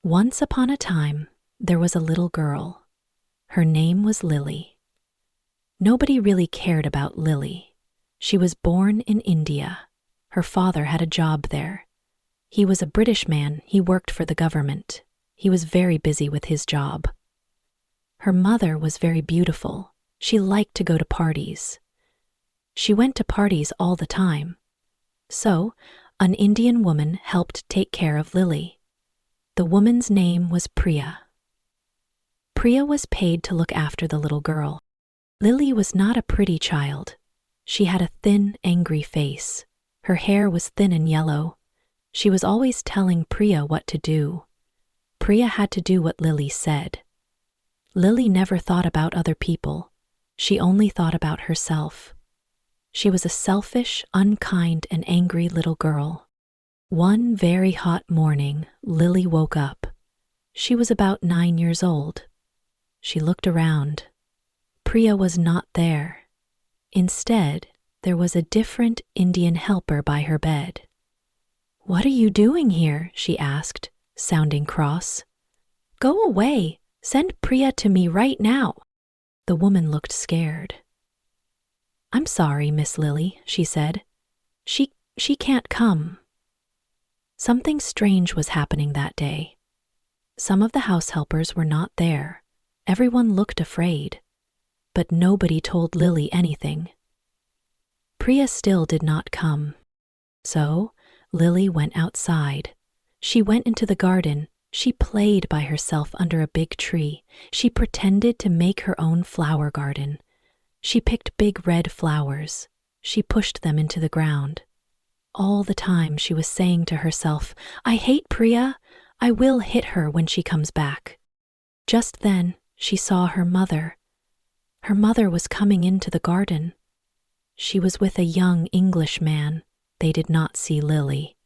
Once upon a time, there was a little girl. Her name was Lily. Nobody really cared about Lily. She was born in India. Her father had a job there. He was a British man. He worked for the government. He was very busy with his job. Her mother was very beautiful. She liked to go to parties. She went to parties all the time. So, an Indian woman helped take care of Lily. The woman's name was Priya. Priya was paid to look after the little girl. Lily was not a pretty child. She had a thin, angry face. Her hair was thin and yellow. She was always telling Priya what to do. Priya had to do what Lily said. Lily never thought about other people. She only thought about herself. She was a selfish, unkind, and angry little girl. One very hot morning, Lily woke up. She was about 9 years old. She looked around. Priya was not there. Instead, there was a different Indian helper by her bed. "What are you doing here?" she asked, sounding cross. "Go away. Send Priya to me right now." The woman looked scared. "I'm sorry, Miss Lily," she said. She can't come." Something strange was happening that day. Some of the house helpers were not there. Everyone looked afraid. But nobody told Lily anything. Priya still did not come. So, Lily went outside. She went into the garden. She played by herself under a big tree. She pretended to make her own flower garden. She picked big red flowers. She pushed them into the ground. All the time she was saying to herself, "I hate Priya. I will hit her when she comes back." Just then, she saw her mother. Her mother was coming into the garden. She was with a young English man. They did not see Lily.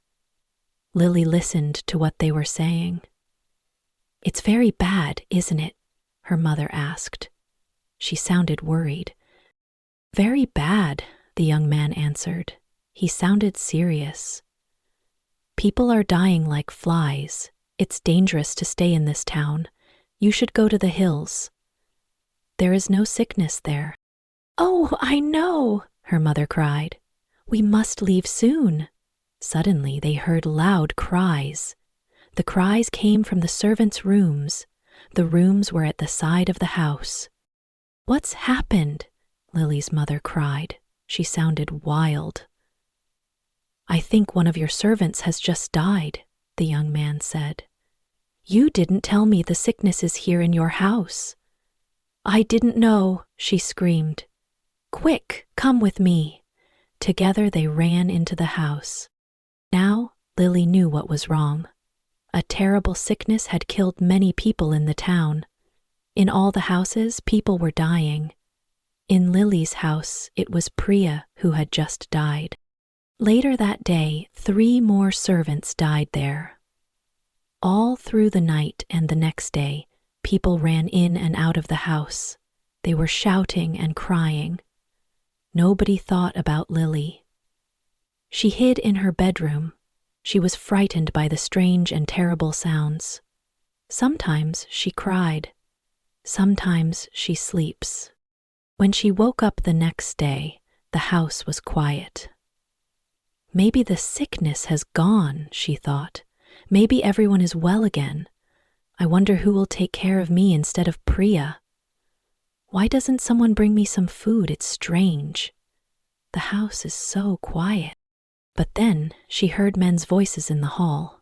Lily listened to what they were saying. "It's very bad, isn't it?" her mother asked. She sounded worried. "Very bad," the young man answered. He sounded serious. "People are dying like flies. It's dangerous to stay in this town. You should go to the hills. There is no sickness there." "Oh, I know," her mother cried. "We must leave soon." Suddenly they heard loud cries. The cries came from the servants' rooms. The rooms were at the side of the house. "What's happened?" Lily's mother cried. She sounded wild. "I think one of your servants has just died," the young man said. "You didn't tell me the sickness is here in your house." "I didn't know," she screamed. "Quick, come with me." Together they ran into the house. Now Lily knew what was wrong. A terrible sickness had killed many people in the town. In all the houses, people were dying. In Lily's house, it was Priya who had just died. Later that day, 3 more servants died there. All through the night and the next day, people ran in and out of the house. They were shouting and crying. Nobody thought about Lily. She hid in her bedroom. She was frightened by the strange and terrible sounds. Sometimes she cried. Sometimes she sleeps. When she woke up the next day, the house was quiet. "Maybe the sickness has gone," she thought. "Maybe everyone is well again. I wonder who will take care of me instead of Priya. Why doesn't someone bring me some food? It's strange. The house is so quiet." But then she heard men's voices in the hall.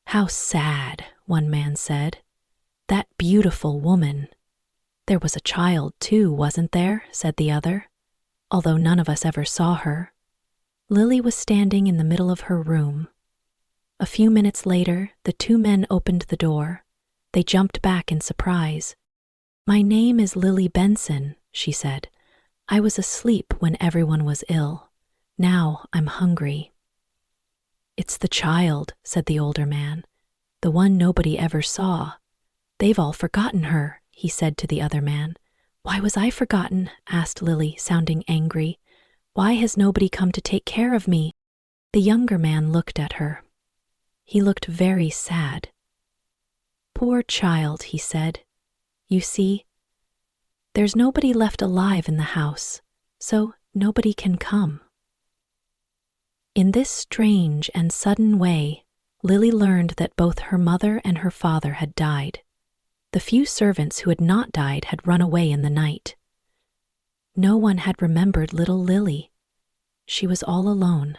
"How sad," one man said. "That beautiful woman." "There was a child too, wasn't there?" said the other. "Although none of us ever saw her." Lily was standing in the middle of her room. A few minutes later, the 2 men opened the door. They jumped back in surprise. "My name is Lily Benson," she said. "I was asleep when everyone was ill. Now I'm hungry." "It's the child," said the older man. "The one nobody ever saw. They've all forgotten her," he said to the other man. "Why was I forgotten?" asked Lily, sounding angry. "Why has nobody come to take care of me?" The younger man looked at her. He looked very sad. Poor child, he said. You see, there's nobody left alive in the house, so nobody can come. In this strange and sudden way, Lily learned that both her mother and her father had died. The few servants who had not died had run away in the night. No one had remembered little Lily. She was all alone.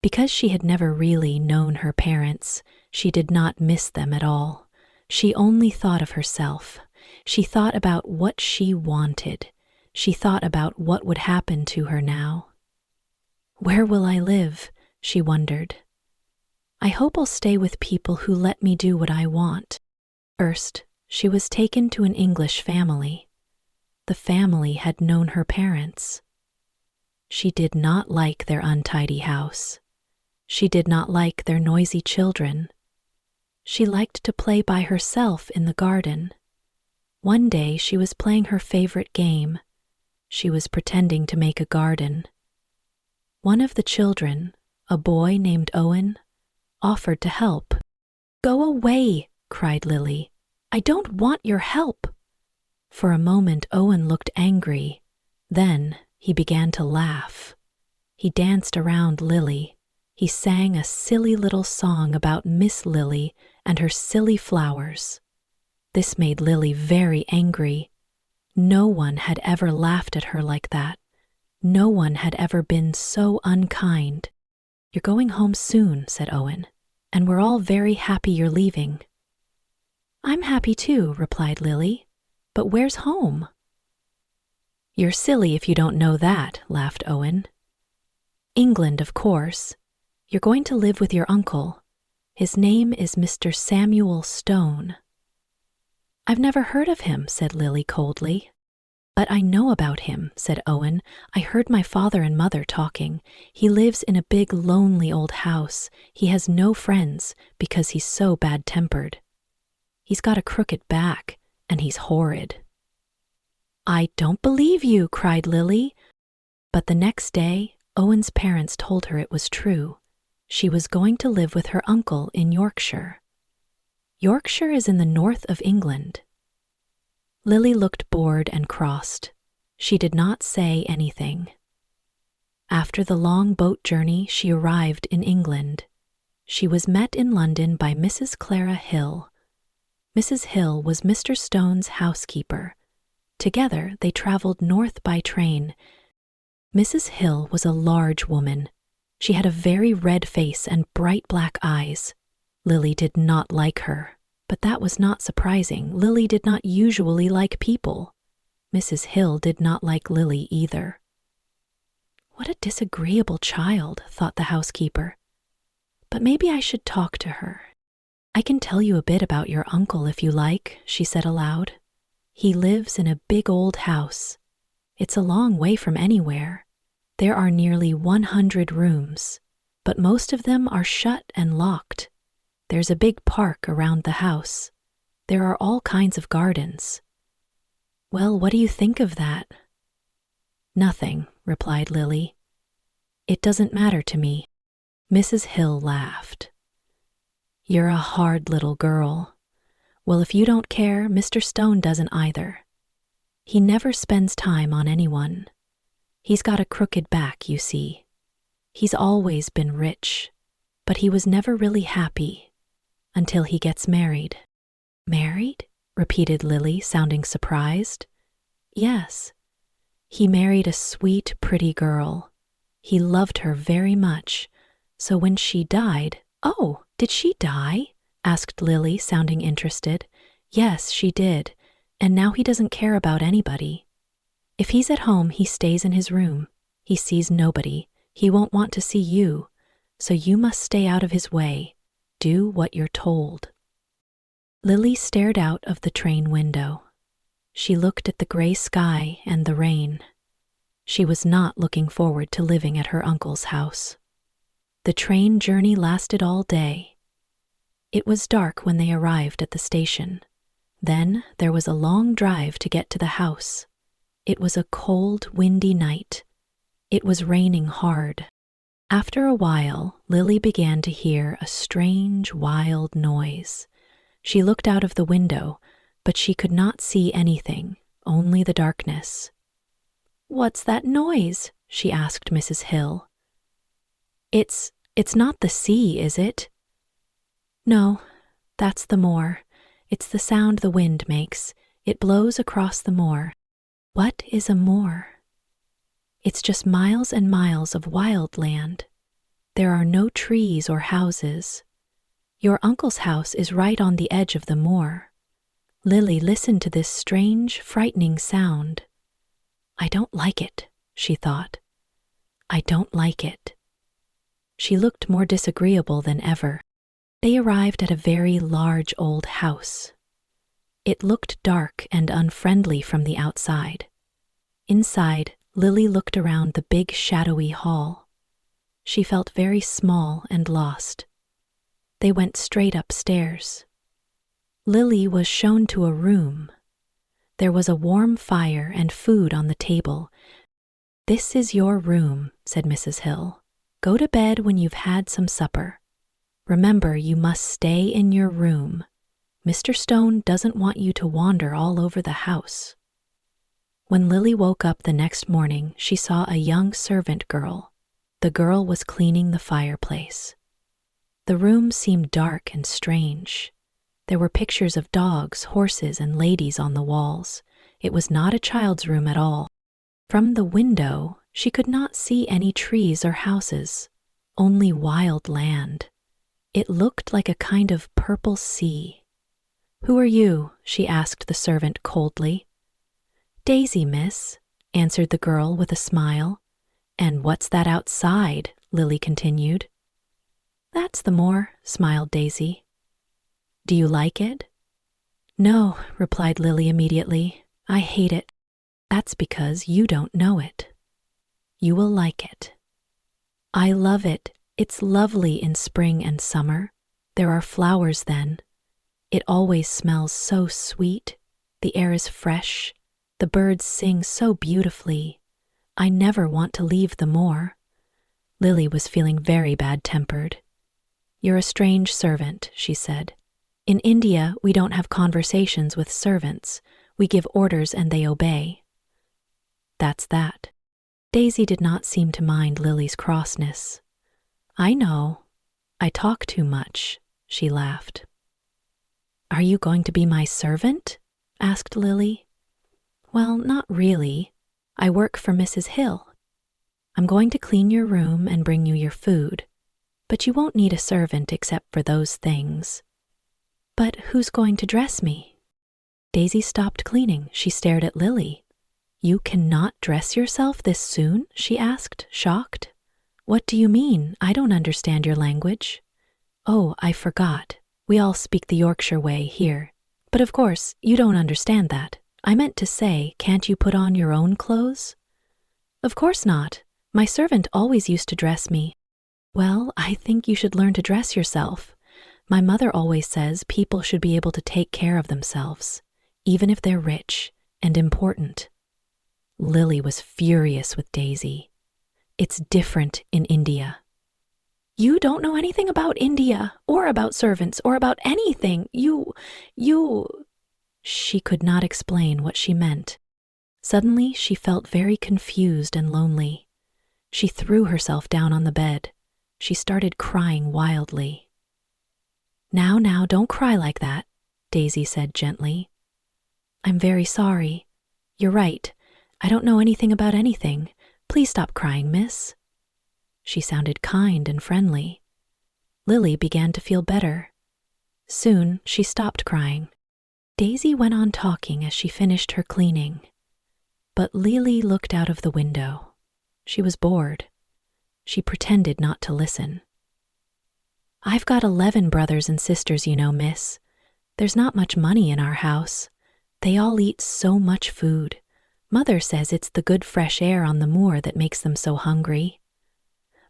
Because she had never really known her parents, she did not miss them at all. She only thought of herself. She thought about what she wanted. She thought about what would happen to her now. Where will I live? She wondered. I hope I'll stay with people who let me do what I want. First, she was taken to an English family. The family had known her parents. She did not like their untidy house. She did not like their noisy children. She liked to play by herself in the garden. One day she was playing her favorite game. She was pretending to make a garden. One of the children, a boy named Owen, offered to help. Go away, cried Lily. I don't want your help. For a moment Owen looked angry. Then he began to laugh. He danced around Lily. He sang a silly little song about Miss Lily and her silly flowers. This made Lily very angry. No one had ever laughed at her like that. No one had ever been so unkind. You're going home soon, said Owen, and we're all very happy you're leaving. I'm happy too, replied Lily. But where's home? You're silly if you don't know that, laughed Owen. England, of course. You're going to live with your uncle. His name is Mr. Samuel Stone. I've never heard of him, said Lily coldly. But I know about him, said Owen. I heard my father and mother talking. He lives in a big, lonely old house. He has no friends because he's so bad-tempered. He's got a crooked back, and he's horrid. I don't believe you, cried Lily. But the next day, Owen's parents told her it was true. She was going to live with her uncle in Yorkshire. Yorkshire is in the north of England. Lily looked bored and crossed. She did not say anything. After the long boat journey, she arrived in England. She was met in London by Mrs. Clara Hill. Mrs. Hill was Mr. Stone's housekeeper. Together, they traveled north by train. Mrs. Hill was a large woman. She had a very red face and bright black eyes. Lily did not like her, but that was not surprising. Lily did not usually like people. Mrs. Hill did not like Lily either. What a disagreeable child, thought the housekeeper. But maybe I should talk to her. I can tell you a bit about your uncle if you like, she said aloud. He lives in a big old house. It's a long way from anywhere. There are nearly 100 rooms, but most of them are shut and locked. There's a big park around the house. There are all kinds of gardens. Well, what do you think of that? Nothing, replied Lily. It doesn't matter to me. Mrs. Hill laughed. You're a hard little girl. Well, if you don't care, Mr. Stone doesn't either. He never spends time on anyone. He's got a crooked back, you see. He's always been rich, but he was never really happy until he gets married. Married? Repeated Lily, sounding surprised. Yes. He married a sweet, pretty girl. He loved her very much, so when she died— Oh, did she die? Asked Lily, sounding interested. Yes, she did, and now he doesn't care about anybody. If he's at home, he stays in his room. He sees nobody. He won't want to see you, so you must stay out of his way. Do what you're told. Lily stared out of the train window. She looked at the gray sky and the rain. She was not looking forward to living at her uncle's house. The train journey lasted all day. It was dark when they arrived at the station. Then there was a long drive to get to the house. It was a cold, windy night. It was raining hard. After a while, Lily began to hear a strange, wild noise. She looked out of the window, but she could not see anything, only the darkness. "What's that noise?" she asked Mrs. Hill. It's not the sea, is it?" "No, that's the moor. It's the sound the wind makes. It blows across the moor." "What is a moor?" "It's just miles and miles of wild land. There are no trees or houses. Your uncle's house is right on the edge of the moor." Lily listened to this strange, frightening sound. "I don't like it," she thought. "I don't like it." She looked more disagreeable than ever. They arrived at a very large old house. It looked dark and unfriendly from the outside. Inside, Lily looked around the big shadowy hall. She felt very small and lost. They went straight upstairs. Lily was shown to a room. There was a warm fire and food on the table. "This is your room," said Mrs. Hill. "Go to bed when you've had some supper. Remember, you must stay in your room. Mr. Stone doesn't want you to wander all over the house." When Lily woke up the next morning, she saw a young servant girl. The girl was cleaning the fireplace. The room seemed dark and strange. There were pictures of dogs, horses, and ladies on the walls. It was not a child's room at all. From the window, she could not see any trees or houses, only wild land. It looked like a kind of purple sea. "Who are you?" she asked the servant coldly. "Daisy, miss," answered the girl with a smile. "And what's that outside?" Lily continued. "That's the moor," smiled Daisy. "Do you like it?" "No," replied Lily immediately. "I hate it." "That's because you don't know it. You will like it." "I love it. It's lovely in spring and summer. There are flowers then. It always smells so sweet. The air is fresh. The birds sing so beautifully. I never want to leave the moor." Lily was feeling very bad-tempered. "You're a strange servant," she said. "In India, we don't have conversations with servants. We give orders and they obey." That's that. Daisy did not seem to mind Lily's crossness. "I know. I talk too much," she laughed. "Are you going to be my servant?" asked Lily. "Well, not really. I work for Mrs. Hill. I'm going to clean your room and bring you your food, but you won't need a servant except for those things." "But who's going to dress me?" Daisy stopped cleaning. She stared at Lily. "You cannot dress yourself this soon?" she asked, shocked. "What do you mean? I don't understand your language." "Oh, I forgot. We all speak the Yorkshire way here. But of course, you don't understand that. I meant to say, can't you put on your own clothes?" "Of course not. My servant always used to dress me." "Well, I think you should learn to dress yourself. My mother always says people should be able to take care of themselves, even if they're rich and important." Lily was furious with Daisy. "It's different in India." "You don't know anything about India, or about servants, or about anything. You... She could not explain what she meant. Suddenly, she felt very confused and lonely. She threw herself down on the bed. She started crying wildly. Now, don't cry like that," Daisy said gently. "I'm very sorry. You're right. I don't know anything about anything. Please stop crying, miss." She sounded kind and friendly. Lily began to feel better. Soon, she stopped crying. Daisy went on talking as she finished her cleaning. But Lily looked out of the window. She was bored. She pretended not to listen. "I've got 11 brothers and sisters, you know, miss. There's not much money in our house. They all eat so much food. Mother says it's the good fresh air on the moor that makes them so hungry.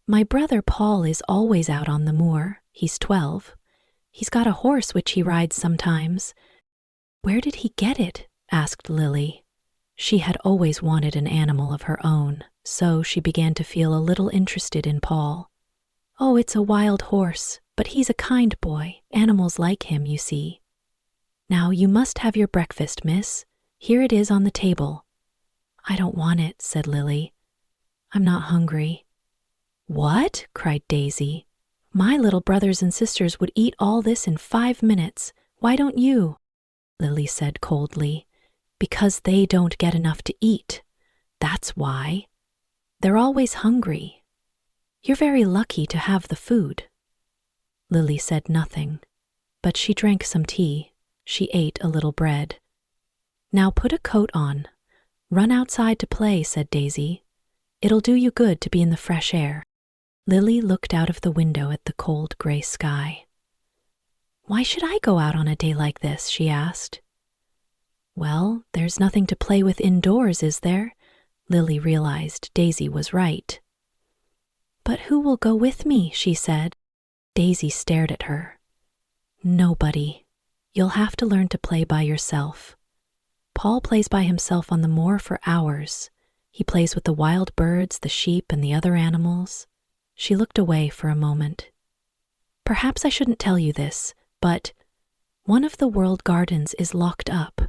My brother Paul is always out on the moor. He's 12. He's got a horse which he rides sometimes." "Where did he get it?" asked Lily. She had always wanted an animal of her own, so she began to feel a little interested in Paul. "Oh, it's a wild horse, but he's a kind boy. Animals like him, you see." Now you must have your breakfast, miss. Here it is on the table. I don't want it, said Lily. I'm not hungry. What? Cried Daisy. My little brothers and sisters would eat all this in 5 minutes. Why don't you? Lily said coldly. Because they don't get enough to eat. That's why. They're always hungry. You're very lucky to have the food. Lily said nothing, but she drank some tea. She ate a little bread. Now put a coat on. Run outside to play, said Daisy. It'll do you good to be in the fresh air. Lily looked out of the window at the cold gray sky. Why should I go out on a day like this? She asked. Well, there's nothing to play with indoors, is there? Lily realized Daisy was right. But who will go with me? She said. Daisy stared at her. Nobody. You'll have to learn to play by yourself. Paul plays by himself on the moor for hours. He plays with the wild birds, the sheep, and the other animals. She looked away for a moment. Perhaps I shouldn't tell you this, but one of the world gardens is locked up.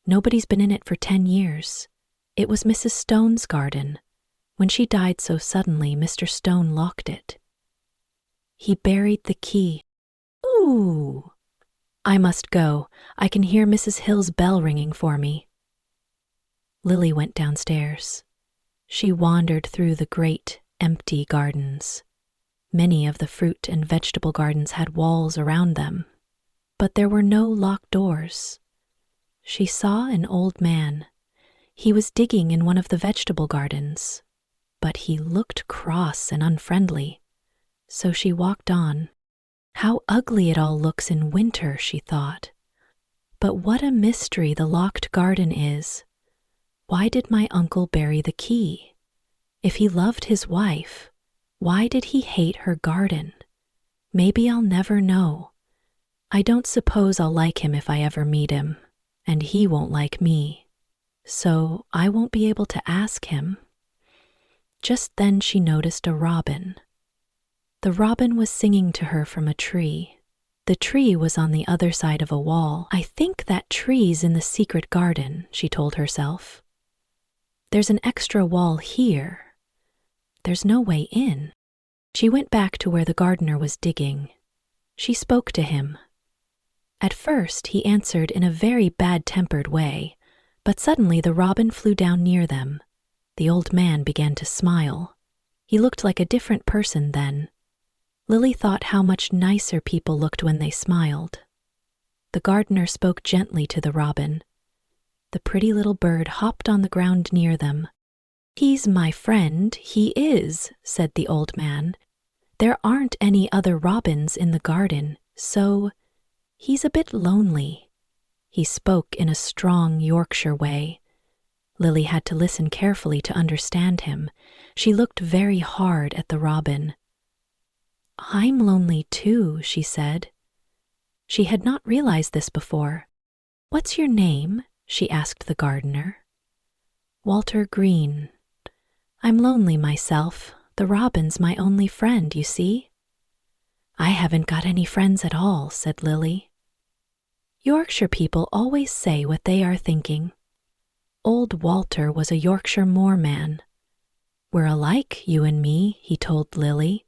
Nobody's been in it for 10 years. It was Mrs. Stone's garden. When she died so suddenly, Mr. Stone locked it. He buried the key. Ooh! I must go. I can hear Mrs. Hill's bell ringing for me. Lily went downstairs. She wandered through the great, empty gardens. Many of the fruit and vegetable gardens had walls around them, but there were no locked doors. She saw an old man. He was digging in one of the vegetable gardens, but he looked cross and unfriendly, so she walked on. How ugly it all looks in winter, she thought. But what a mystery the locked garden is. Why did my uncle bury the key? If he loved his wife, why did he hate her garden? Maybe I'll never know. I don't suppose I'll like him if I ever meet him, and he won't like me. So I won't be able to ask him. Just then she noticed a robin. The robin was singing to her from a tree. The tree was on the other side of a wall. I think that tree's in the secret garden, she told herself. There's an extra wall here. There's no way in. She went back to where the gardener was digging. She spoke to him. At first he answered in a very bad-tempered way, but suddenly the robin flew down near them. The old man began to smile. He looked like a different person then. Lily thought how much nicer people looked when they smiled. The gardener spoke gently to the robin. The pretty little bird hopped on the ground near them. He's my friend, he is, said the old man. There aren't any other robins in the garden, so he's a bit lonely. He spoke in a strong Yorkshire way. Lily had to listen carefully to understand him. She looked very hard at the robin. I'm lonely too, she said. She had not realized this before. What's your name? She asked the gardener. Walter Green. I'm lonely myself. The robin's my only friend, you see. I haven't got any friends at all, said Lily. Yorkshire people always say what they are thinking. Old Walter was a Yorkshire moorman. We're alike, you and me, he told Lily.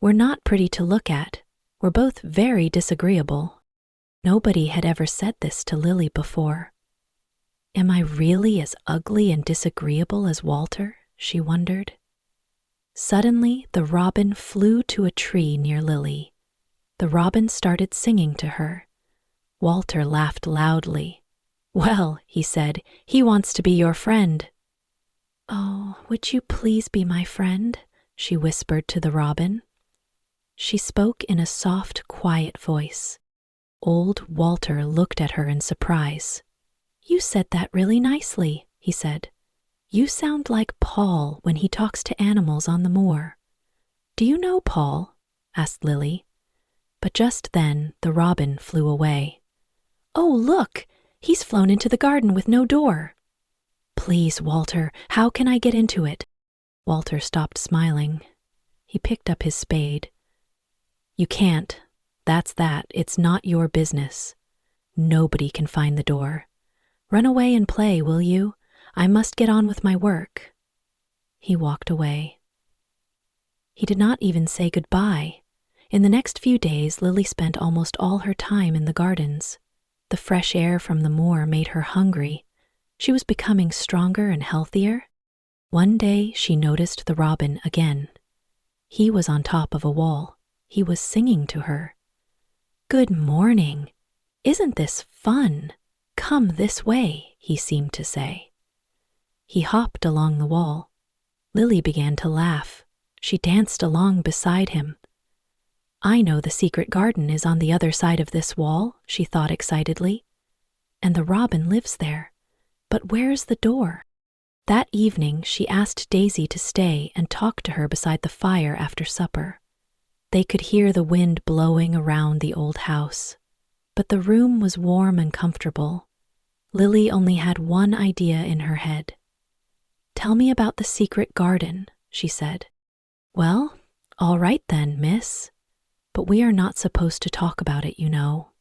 We're not pretty to look at. We're both very disagreeable. Nobody had ever said this to Lily before. Am I really as ugly and disagreeable as Walter? She wondered. Suddenly, the robin flew to a tree near Lily. The robin started singing to her. Walter laughed loudly. Well, he said, he wants to be your friend. Oh, would you please be my friend? She whispered to the robin. She spoke in a soft, quiet voice. Old Walter looked at her in surprise. You said that really nicely, he said. You sound like Paul when he talks to animals on the moor. Do you know Paul? Asked Lily. But just then the robin flew away. Oh, look! He's flown into the garden with no door. Please, Walter, how can I get into it? Walter stopped smiling. He picked up his spade. You can't. That's that. It's not your business. Nobody can find the door. Run away and play, will you? I must get on with my work." He walked away. He did not even say goodbye. In the next few days, Lily spent almost all her time in the gardens. The fresh air from the moor made her hungry. She was becoming stronger and healthier. One day she noticed the robin again. He was on top of a wall. He was singing to her. "Good morning. Isn't this fun? Come this way," he seemed to say. He hopped along the wall. Lily began to laugh. She danced along beside him. "I know the secret garden is on the other side of this wall," she thought excitedly. "And the robin lives there. But where's the door?" That evening she asked Daisy to stay and talk to her beside the fire after supper. They could hear the wind blowing around the old house. But the room was warm and comfortable. Lily only had one idea in her head. "Tell me about the secret garden," she said. "Well, all right then, miss. But we are not supposed to talk about it, you know."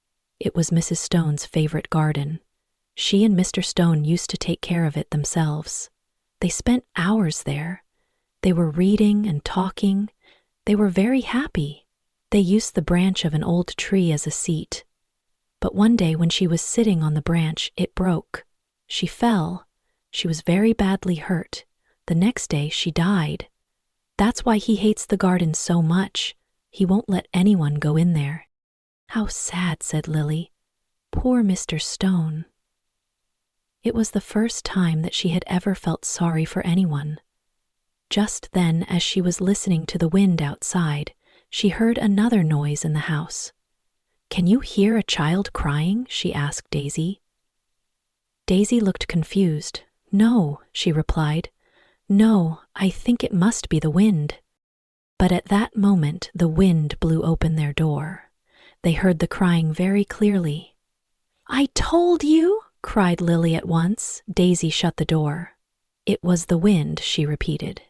It was Mrs. Stone's favorite garden. She and Mr. Stone used to take care of it themselves. They spent hours there. They were reading and talking. They were very happy. They used the branch of an old tree as a seat. But one day when she was sitting on the branch, it broke. She fell. She was very badly hurt. The next day she died. That's why he hates the garden so much. He won't let anyone go in there. "How sad," said Lily. "Poor Mr. Stone." It was the first time that she had ever felt sorry for anyone. Just then, as she was listening to the wind outside, she heard another noise in the house. "Can you hear a child crying?" she asked Daisy. Daisy looked confused. "No," she replied. "No, I think it must be the wind." But at that moment the wind blew open their door. They heard the crying very clearly. "I told you!" cried Lily at once. Daisy shut the door. "It was the wind," she repeated.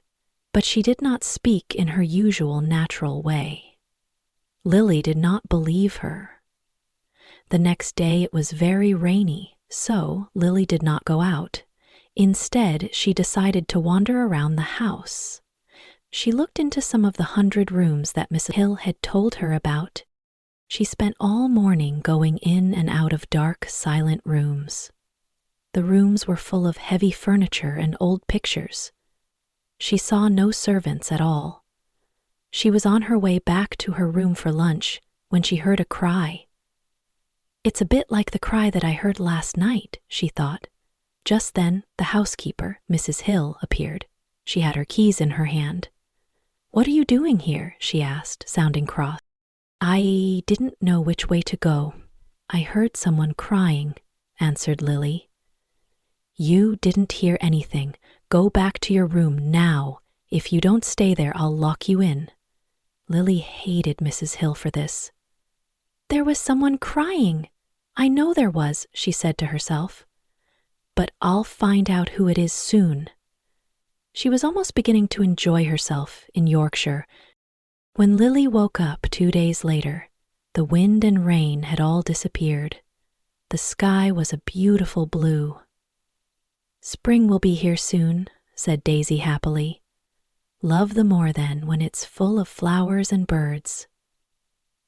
But she did not speak in her usual natural way. Lily did not believe her. The next day it was very rainy, so Lily did not go out. Instead, she decided to wander around the house. She looked into some of the 100 rooms that Miss Hill had told her about. She spent all morning going in and out of dark, silent rooms. The rooms were full of heavy furniture and old pictures. She saw no servants at all. She was on her way back to her room for lunch when she heard a cry. "It's a bit like the cry that I heard last night," she thought. Just then, the housekeeper, Mrs. Hill, appeared. She had her keys in her hand. "What are you doing here?" she asked, sounding cross. "I didn't know which way to go. I heard someone crying," answered Lily. "You didn't hear anything. Go back to your room now. If you don't stay there, I'll lock you in." Lily hated Mrs. Hill for this. "There was someone crying. I know there was," she said to herself. "But I'll find out who it is soon." She was almost beginning to enjoy herself in Yorkshire. When Lily woke up 2 days later, the wind and rain had all disappeared. The sky was a beautiful blue. "Spring will be here soon," said Daisy happily. "Love the moor then when it's full of flowers and birds."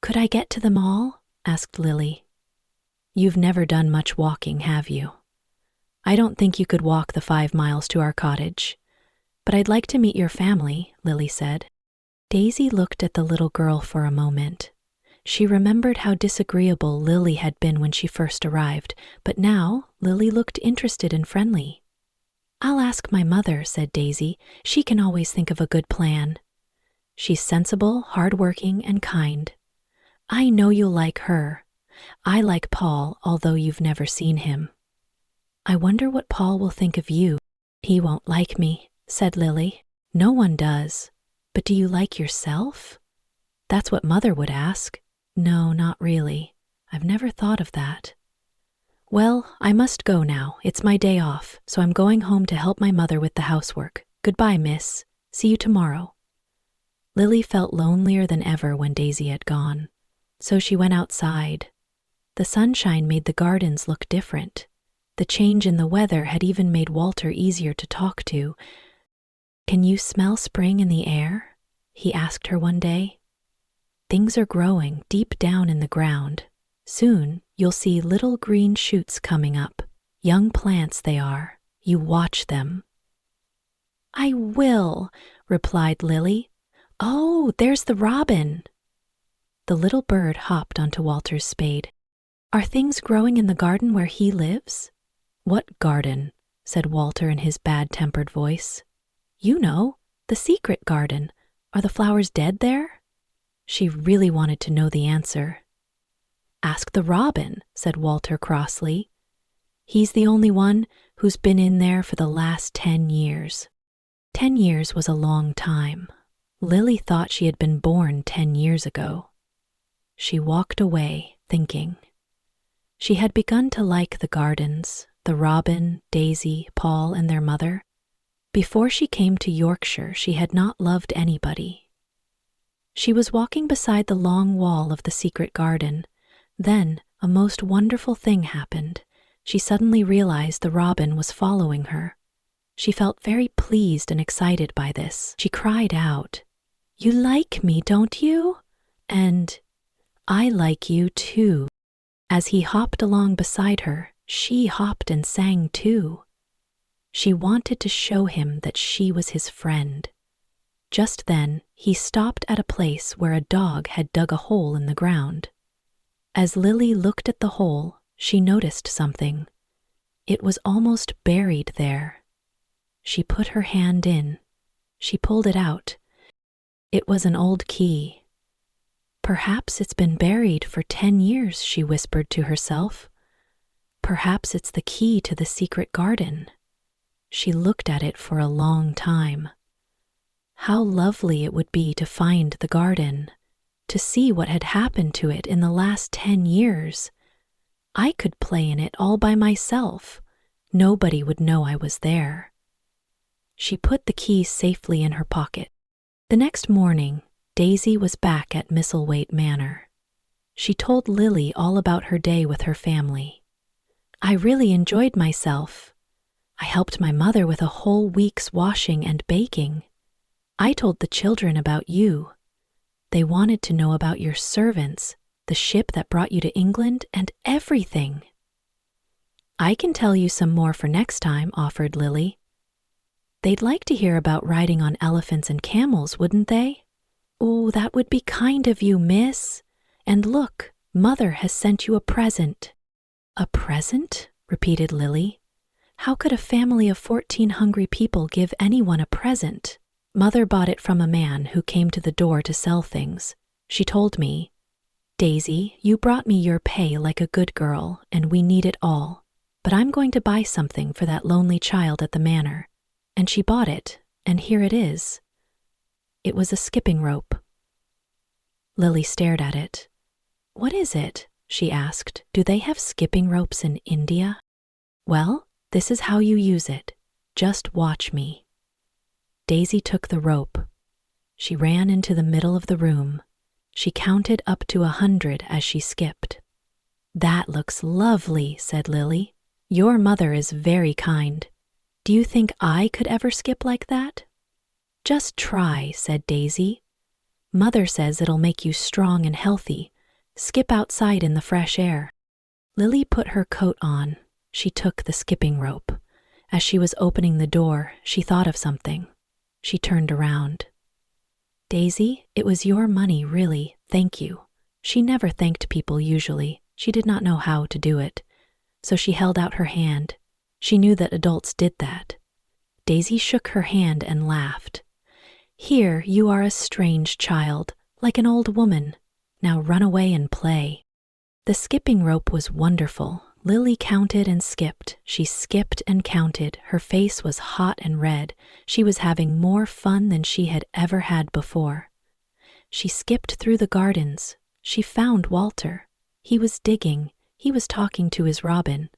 "Could I get to them all?" asked Lily. "You've never done much walking, have you?" "I don't think you could walk the 5 miles to our cottage. But I'd like to meet your family," Lily said. Daisy looked at the little girl for a moment. She remembered how disagreeable Lily had been when she first arrived, but now Lily looked interested and friendly. "I'll ask my mother," said Daisy. "She can always think of a good plan. She's sensible, hardworking, and kind. I know you'll like her. I like Paul, although you've never seen him." "I wonder what Paul will think of you." "He won't like me," said Lily. "No one does. But do you like yourself?" "That's what Mother would ask." "No, not really. I've never thought of that." "Well, I must go now. It's my day off, so I'm going home to help my mother with the housework. Goodbye, miss. See you tomorrow." Lily felt lonelier than ever when Daisy had gone, so she went outside. The sunshine made the gardens look different. The change in the weather had even made Walter easier to talk to. "Can you smell spring in the air?" he asked her one day. "Things are growing deep down in the ground. Soon you'll see little green shoots coming up. Young plants they are. You watch them." "I will," replied Lily. "Oh, there's the robin." The little bird hopped onto Walter's spade. "Are things growing in the garden where he lives?" "What garden?" said Walter in his bad-tempered voice. "You know, the secret garden. Are the flowers dead there?" She really wanted to know the answer. "Ask the robin," said Walter crossly. "He's the only one who's been in there for the last 10 years. 10 years was a long time. Lily thought she had been born 10 years ago. She walked away, thinking. She had begun to like the gardens, the robin, Daisy, Paul, and their mother. Before she came to Yorkshire, she had not loved anybody. She was walking beside the long wall of the secret garden. Then a most wonderful thing happened. She suddenly realized the robin was following her. She felt very pleased and excited by this. She cried out, "You like me, don't you? And I like you too." As he hopped along beside her, she hopped and sang too. She wanted to show him that she was his friend. Just then, he stopped at a place where a dog had dug a hole in the ground. As Lily looked at the hole, she noticed something. It was almost buried there. She put her hand in. She pulled it out. It was an old key. "Perhaps it's been buried for 10 years, she whispered to herself. "Perhaps it's the key to the secret garden." She looked at it for a long time. How lovely it would be to find the garden, to see what had happened to it in the last 10 years. I could play in it all by myself. Nobody would know I was there. She put the key safely in her pocket. The next morning, Daisy was back at Misselthwaite Manor. She told Lily all about her day with her family. "I really enjoyed myself. I helped my mother with a whole week's washing and baking. I told the children about you. They wanted to know about your servants, the ship that brought you to England, and everything." "I can tell you some more for next time," offered Lily. "They'd like to hear about riding on elephants and camels, wouldn't they?" "Oh, that would be kind of you, miss. And look, Mother has sent you a present." "A present?" repeated Lily. "How could a family of 14 hungry people give anyone a present?" "Mother bought it from a man who came to the door to sell things. She told me, 'Daisy, you brought me your pay like a good girl, and we need it all. But I'm going to buy something for that lonely child at the manor.' And she bought it, and here it is." It was a skipping rope. Lily stared at it. "What is it?" she asked. "Do they have skipping ropes in India?" "Well, this is how you use it. Just watch me." Daisy took the rope. She ran into the middle of the room. She counted up to 100 as she skipped. "That looks lovely," said Lily. "Your mother is very kind. Do you think I could ever skip like that?" "Just try," said Daisy. "Mother says it'll make you strong and healthy. Skip outside in the fresh air." Lily put her coat on. She took the skipping rope. As she was opening the door, she thought of something. She turned around. "Daisy, it was your money, really. Thank you." She never thanked people usually. She did not know how to do it. So she held out her hand. She knew that adults did that. Daisy shook her hand and laughed. "Here, you are a strange child, like an old woman. Now run away and play." The skipping rope was wonderful. Lily counted and skipped. She skipped and counted. Her face was hot and red. She was having more fun than she had ever had before. She skipped through the gardens. She found Walter. He was digging. He was talking to his robin.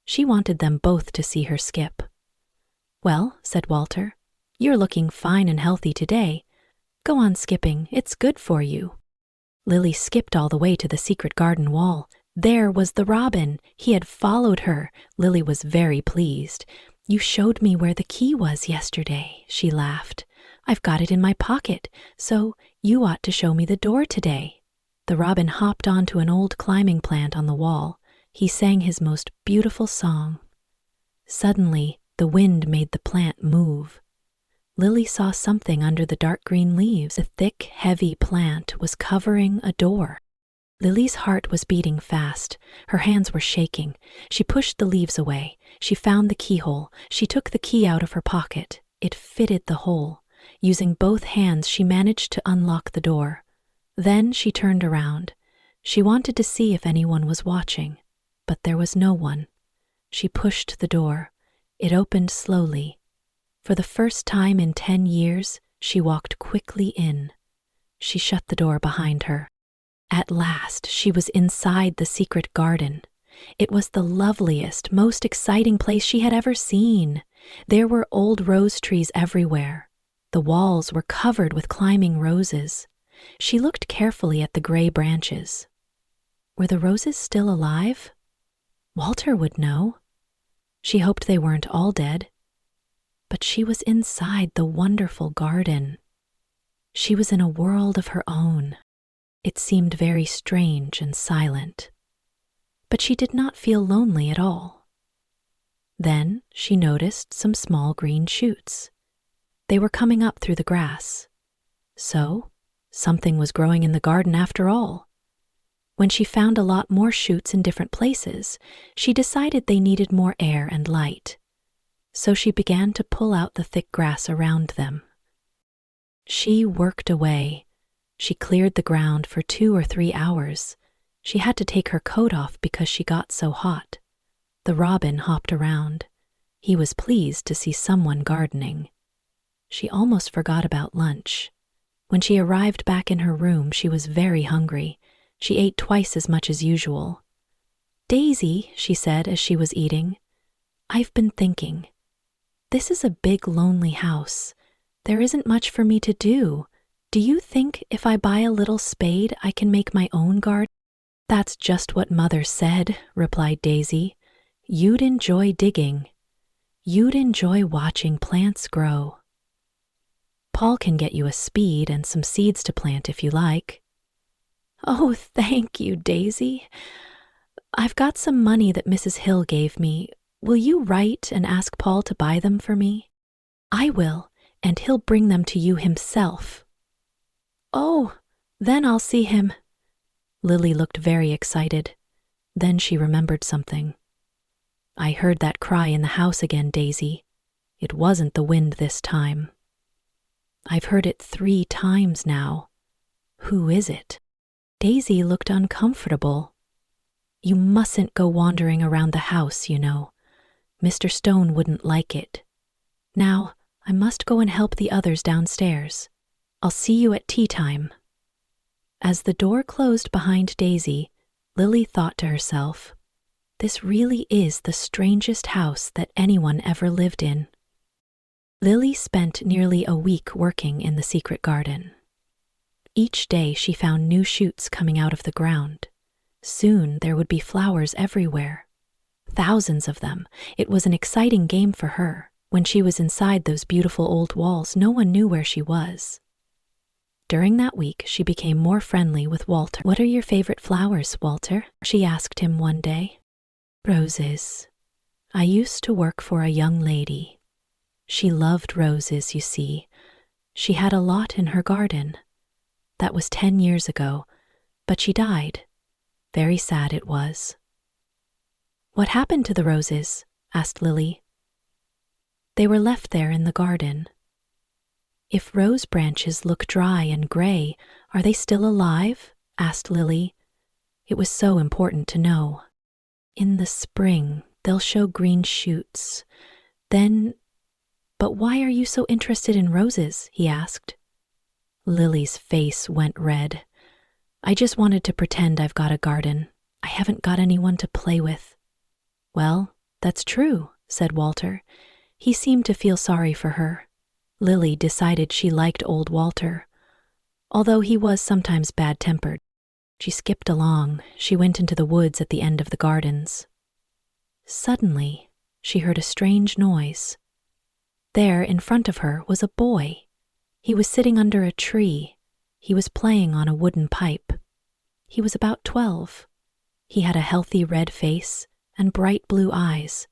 She wanted them both to see her skip. "Well," said Walter, "you're looking fine and healthy today. Go on skipping. It's good for you." Lily skipped all the way to the secret garden wall. There was the robin. He had followed her. Lily was very pleased. "You showed me where the key was yesterday," she laughed. "I've got it in my pocket, so you ought to show me the door today." The robin hopped onto an old climbing plant on the wall. He sang his most beautiful song. Suddenly, the wind made the plant move. Lily saw something under the dark green leaves. A thick, heavy plant was covering a door. Lily's heart was beating fast. Her hands were shaking. She pushed the leaves away. She found the keyhole. She took the key out of her pocket. It fitted the hole. Using both hands, she managed to unlock the door. Then she turned around. She wanted to see if anyone was watching, but there was no one. She pushed the door. It opened slowly. For the first time in 10 years, she walked quickly in. She shut the door behind her. At last, she was inside the secret garden. It was the loveliest, most exciting place she had ever seen. There were old rose trees everywhere. The walls were covered with climbing roses. She looked carefully at the gray branches. Were the roses still alive? Walter would know. She hoped they weren't all dead. But she was inside the wonderful garden. She was in a world of her own. It seemed very strange and silent. But she did not feel lonely at all. Then she noticed some small green shoots. They were coming up through the grass. So, something was growing in the garden after all. When she found a lot more shoots in different places, she decided they needed more air and light. So she began to pull out the thick grass around them. She worked away. She cleared the ground for 2 or 3 hours. She had to take her coat off because she got so hot. The robin hopped around. He was pleased to see someone gardening. She almost forgot about lunch. When she arrived back in her room, she was very hungry. She ate twice as much as usual. "Daisy," she said as she was eating, "I've been thinking. This is a big, lonely house. There isn't much for me to do. Do you think if I buy a little spade, I can make my own garden?" "That's just what Mother said," replied Daisy. "You'd enjoy digging. You'd enjoy watching plants grow. Paul can get you a spade and some seeds to plant if you like." "Oh, thank you, Daisy. I've got some money that Mrs. Hill gave me. Will you write and ask Paul to buy them for me?" "I will, and he'll bring them to you himself." "Oh, then I'll see him." Lily looked very excited. Then she remembered something. "I heard that cry in the house again, Daisy. It wasn't the wind this time. I've heard it 3 times now. Who is it?" Daisy looked uncomfortable. "You mustn't go wandering around the house, you know. Mr. Stone wouldn't like it. Now, I must go and help the others downstairs. I'll see you at tea time." As the door closed behind Daisy, Lily thought to herself, "This really is the strangest house that anyone ever lived in." Lily spent nearly a week working in the secret garden. Each day she found new shoots coming out of the ground. Soon there would be flowers everywhere. Thousands of them. It was an exciting game for her. When she was inside those beautiful old walls, no one knew where she was. During that week, she became more friendly with Walter. "What are your favorite flowers, Walter?" she asked him one day. "Roses. I used to work for a young lady. She loved roses, you see. She had a lot in her garden. That was 10 years ago, but she died. Very sad it was." "What happened to the roses?" asked Lily. "They were left there in the garden." "If rose branches look dry and gray, are they still alive?" asked Lily. It was so important to know. "In the spring, they'll show green shoots. Then—" "But why are you so interested in roses?" he asked. Lily's face went red. "I just wanted to pretend I've got a garden. I haven't got anyone to play with." "Well, that's true," said Walter. He seemed to feel sorry for her. Lily decided she liked old Walter, although he was sometimes bad-tempered. She skipped along. She went into the woods at the end of the gardens. Suddenly, she heard a strange noise. There, in front of her, was a boy. He was sitting under a tree. He was playing on a wooden pipe. He was about 12. He had a healthy red face and bright blue eyes.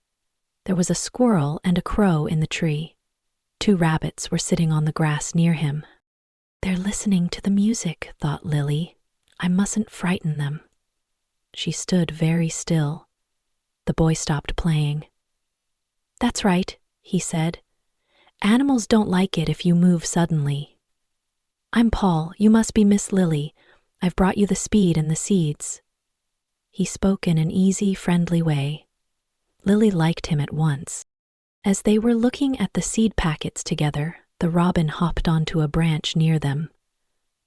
There was a squirrel and a crow in the tree. 2 rabbits were sitting on the grass near him. "They're listening to the music," thought Lily. "I mustn't frighten them." She stood very still. The boy stopped playing. "That's right," he said. "Animals don't like it if you move suddenly. I'm Paul. You must be Miss Lily. I've brought you the speed and the seeds." He spoke in an easy, friendly way. Lily liked him at once. As they were looking at the seed packets together, the robin hopped onto a branch near them.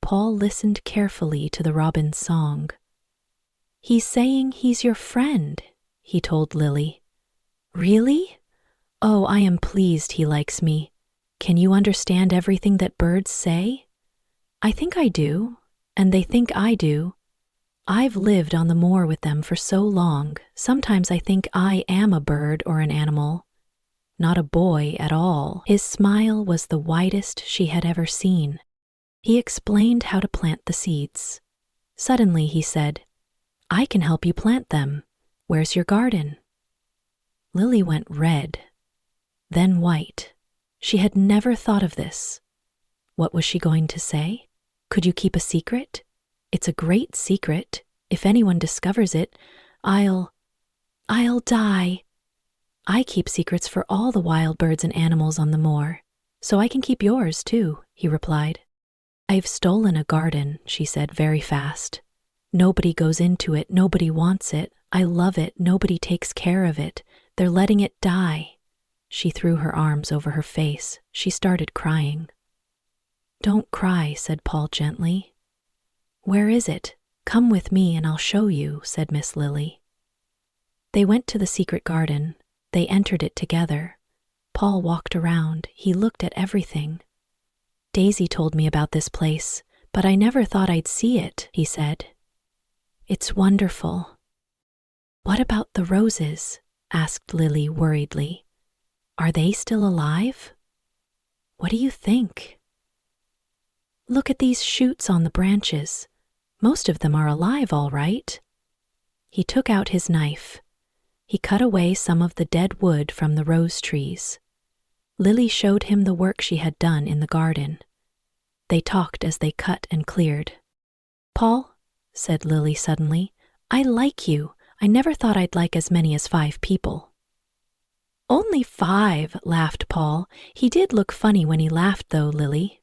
Paul listened carefully to the robin's song. "He's saying he's your friend," he told Lily. "Really? Oh, I am pleased he likes me. Can you understand everything that birds say?" "I think I do, and they think I do. I've lived on the moor with them for so long, sometimes I think I am a bird or an animal, not a boy at all." His smile was the widest she had ever seen. He explained how to plant the seeds. Suddenly he said, "I can help you plant them. Where's your garden?" Lily went red, then white. She had never thought of this. What was she going to say? "Could you keep a secret?" "It's a great secret. If anyone discovers it, I'll die." "I keep secrets for all the wild birds and animals on the moor, so I can keep yours too," he replied. "I've stolen a garden," she said very fast. "Nobody goes into it, nobody wants it. I love it, nobody takes care of it. They're letting it die." She threw her arms over her face. She started crying. "Don't cry," said Paul gently. "Where is it? Come with me and I'll show you," said Miss Lily. They went to the secret garden. They entered it together. Paul walked around. He looked at everything. "Daisy told me about this place, but I never thought I'd see it," he said. "It's wonderful." "What about the roses?" asked Lily worriedly. "Are they still alive?" "What do you think?" "Look at these shoots on the branches. Most of them are alive, all right." He took out his knife. He cut away some of the dead wood from the rose trees. Lily showed him the work she had done in the garden. They talked as they cut and cleared. "Paul," said Lily suddenly, "I like you. I never thought I'd like as many as 5 people." "Only 5, laughed Paul. He did look funny when he laughed, though, Lily.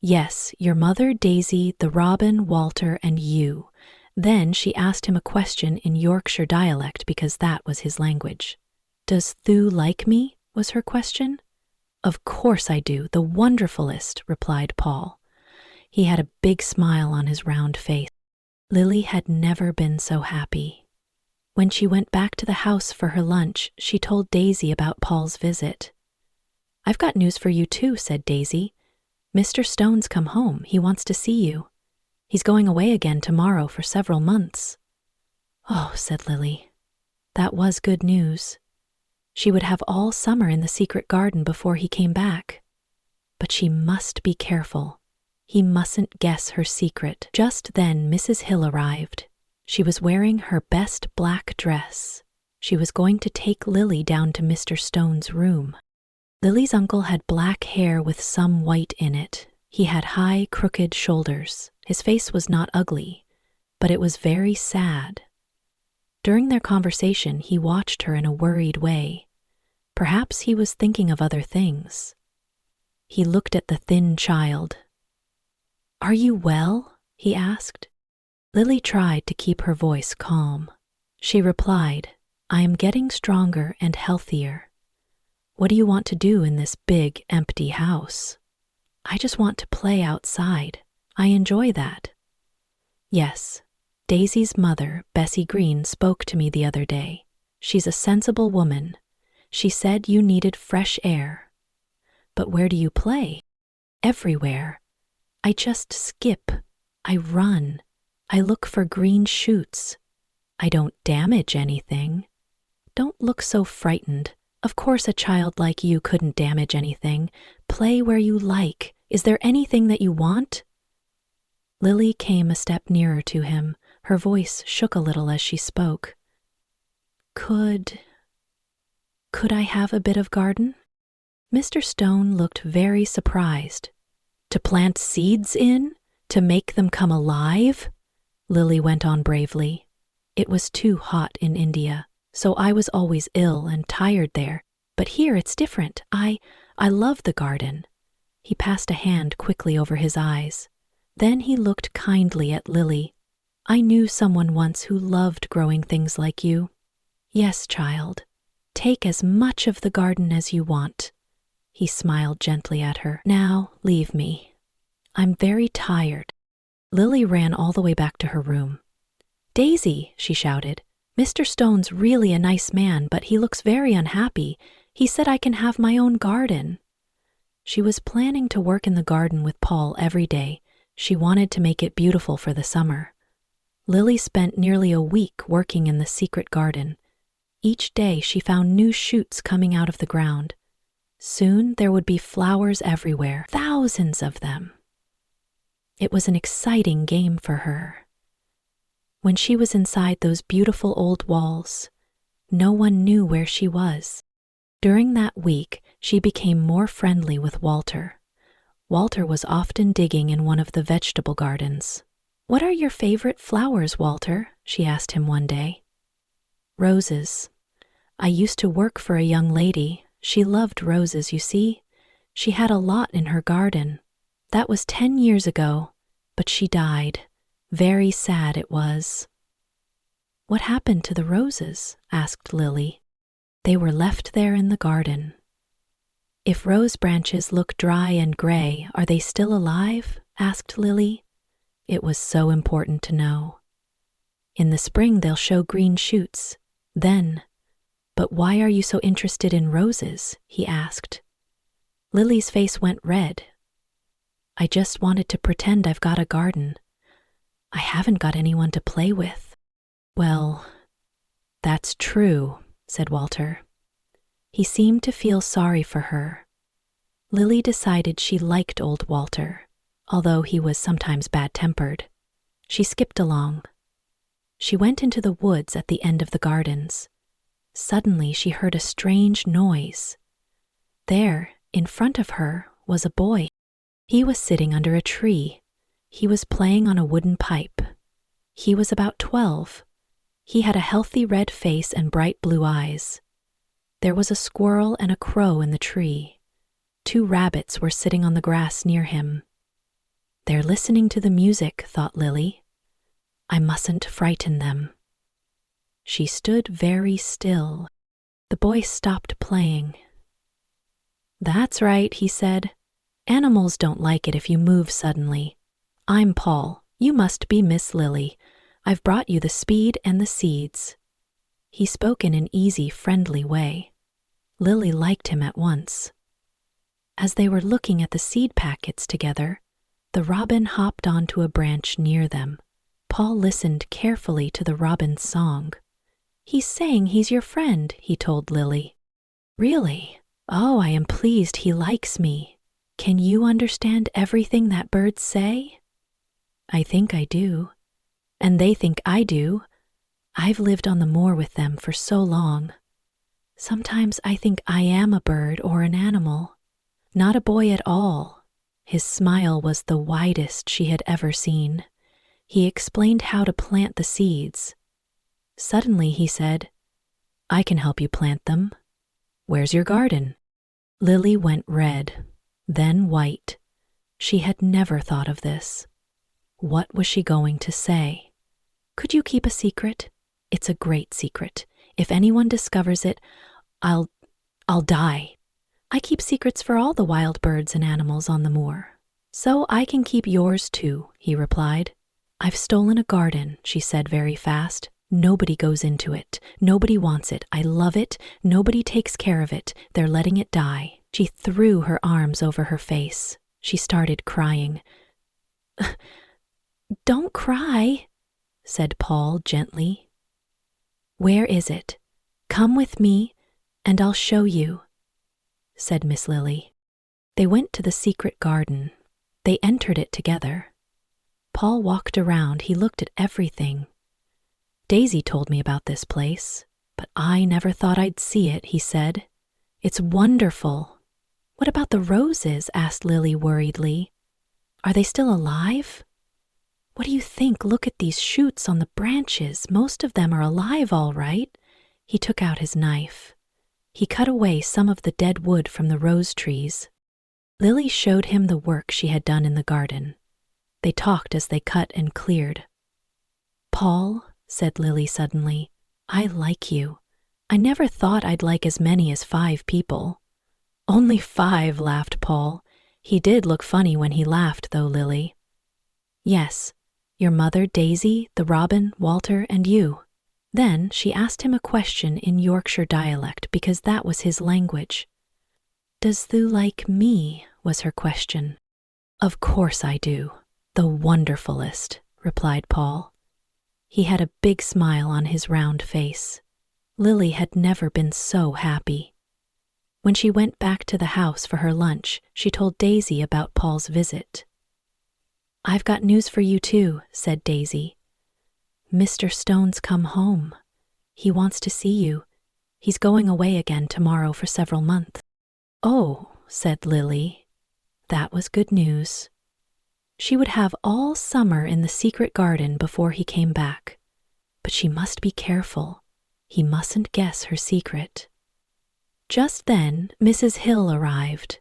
"Yes, your mother, Daisy, the robin, Walter, and you." Then she asked him a question in Yorkshire dialect because that was his language. "Does Thu like me?" was her question. "Of course I do, the wonderfulest," replied Paul. He had a big smile on his round face. Lily had never been so happy. When she went back to the house for her lunch, she told Daisy about Paul's visit. "I've got news for you too," said Daisy. "Mr. Stone's come home. He wants to see you. He's going away again tomorrow for several months." "Oh," said Lily. That was good news. She would have all summer in the secret garden before he came back. But she must be careful. He mustn't guess her secret. Just then Mrs. Hill arrived. She was wearing her best black dress. She was going to take Lily down to Mr. Stone's room. Lily's uncle had black hair with some white in it. He had high, crooked shoulders. His face was not ugly, but it was very sad. During their conversation, he watched her in a worried way. Perhaps he was thinking of other things. He looked at the thin child. "Are you well?" he asked. Lily tried to keep her voice calm. She replied, "I am getting stronger and healthier. What do you want to do in this big, empty house?" "I just want to play outside. I enjoy that." "Yes, Daisy's mother, Bessie Green, spoke to me the other day. She's a sensible woman. She said you needed fresh air." "But where do you play?" "Everywhere. I just skip. I run. I look for green shoots. I don't damage anything. Don't look so frightened. Of course a child like you couldn't damage anything. Play where you like. Is there anything that you want?" Lily came a step nearer to him. Her voice shook a little as she spoke. Could I have a bit of garden?" Mr. Stone looked very surprised. "To plant seeds in? To make them come alive?" Lily went on bravely. "It was too hot in India, so I was always ill and tired there. But here it's different. I love the garden." He passed a hand quickly over his eyes. Then he looked kindly at Lily. "I knew someone once who loved growing things like you. Yes, child, take as much of the garden as you want." He smiled gently at her. "Now, leave me. I'm very tired." Lily ran all the way back to her room. "Daisy," she shouted, "Mr. Stone's really a nice man, but he looks very unhappy. He said I can have my own garden." She was planning to work in the garden with Paul every day. She wanted to make it beautiful for the summer. Lily spent nearly a week working in the secret garden. Each day she found new shoots coming out of the ground. Soon there would be flowers everywhere, thousands of them. It was an exciting game for her. When she was inside those beautiful old walls, no one knew where she was. During that week, she became more friendly with Walter. Walter was often digging in one of the vegetable gardens. "What are your favorite flowers, Walter?" she asked him one day. "Roses. I used to work for a young lady. She loved roses, you see. She had a lot in her garden. That was 10 years ago, but she died. Very sad it was." "What happened to the roses?" asked Lily. "They were left there in the garden." "If rose branches look dry and gray, are they still alive?" asked Lily. It was so important to know. "In the spring they'll show green shoots. Then, but why are you so interested in roses?" he asked. Lily's face went red. "I just wanted to pretend I've got a garden. I haven't got anyone to play with." "Well, that's true," said Walter. He seemed to feel sorry for her. Lily decided she liked old Walter, although he was sometimes bad-tempered. She skipped along. She went into the woods at the end of the gardens. Suddenly she heard a strange noise. There, in front of her, was a boy. He was sitting under a tree. He was playing on a wooden pipe. He was about 12. He had a healthy red face and bright blue eyes. There was a squirrel and a crow in the tree. 2 rabbits were sitting on the grass near him. "They're listening to the music," thought Lily. "I mustn't frighten them." She stood very still. The boy stopped playing. "That's right," he said. "Animals don't like it if you move suddenly. I'm Paul. You must be Miss Lily. I've brought you the speed and the seeds." He spoke in an easy, friendly way. Lily liked him at once. As they were looking at the seed packets together, the robin hopped onto a branch near them. Paul listened carefully to the robin's song. "He's saying he's your friend," he told Lily. "Really? Oh, I am pleased he likes me. Can you understand everything that birds say?" "I think I do. And they think I do. I've lived on the moor with them for so long. Sometimes I think I am a bird or an animal, not a boy at all." His smile was the widest she had ever seen. He explained how to plant the seeds. Suddenly he said, "I can help you plant them. Where's your garden?" Lily went red, then white. She had never thought of this. What was she going to say? "Could you keep a secret? It's a great secret. If anyone discovers it, I'll die. I keep secrets for all the wild birds and animals on the moor. So I can keep yours too," he replied. "I've stolen a garden," she said very fast. "Nobody goes into it. Nobody wants it. I love it. Nobody takes care of it. They're letting it die." She threw her arms over her face. She started crying. "Don't cry," said Paul gently. "Where is it? Come with me, and I'll show you," said Miss Lily. They went to the secret garden. They entered it together. Paul walked around. He looked at everything. "Daisy told me about this place, but I never thought I'd see it," he said. "It's wonderful." "What about the roses?" asked Lily worriedly. "Are they still alive?" "What do you think? Look at these shoots on the branches. Most of them are alive, all right." He took out his knife. He cut away some of the dead wood from the rose trees. Lily showed him the work she had done in the garden. They talked as they cut and cleared. "Paul," said Lily suddenly, "I like you. I never thought I'd like as many as 5 people." "Only 5, laughed Paul. He did look funny when he laughed, though, Lily. "Yes, your mother, Daisy, the robin, Walter, and you." Then she asked him a question in Yorkshire dialect because that was his language. "Does thou like me?" was her question. "Of course I do. The wonderfulest," replied Paul. He had a big smile on his round face. Lily had never been so happy. When she went back to the house for her lunch, she told Daisy about Paul's visit. "I've got news for you too," said Daisy. "Mr. Stone's come home. He wants to see you. He's going away again tomorrow for several months." "Oh," said Lily. That was good news. She would have all summer in the secret garden before he came back. But she must be careful. He mustn't guess her secret. Just then, Mrs. Hill arrived.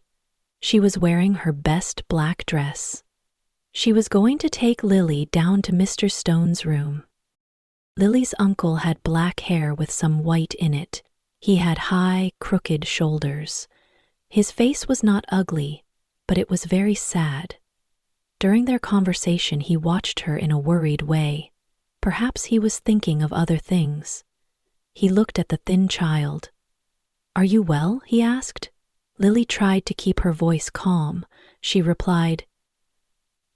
She was wearing her best black dress. She was going to take Lily down to Mr. Stone's room. Lily's uncle had black hair with some white in it. He had high, crooked shoulders. His face was not ugly, but it was very sad. During their conversation, he watched her in a worried way. Perhaps he was thinking of other things. He looked at the thin child. "Are you well?" he asked. Lily tried to keep her voice calm. She replied,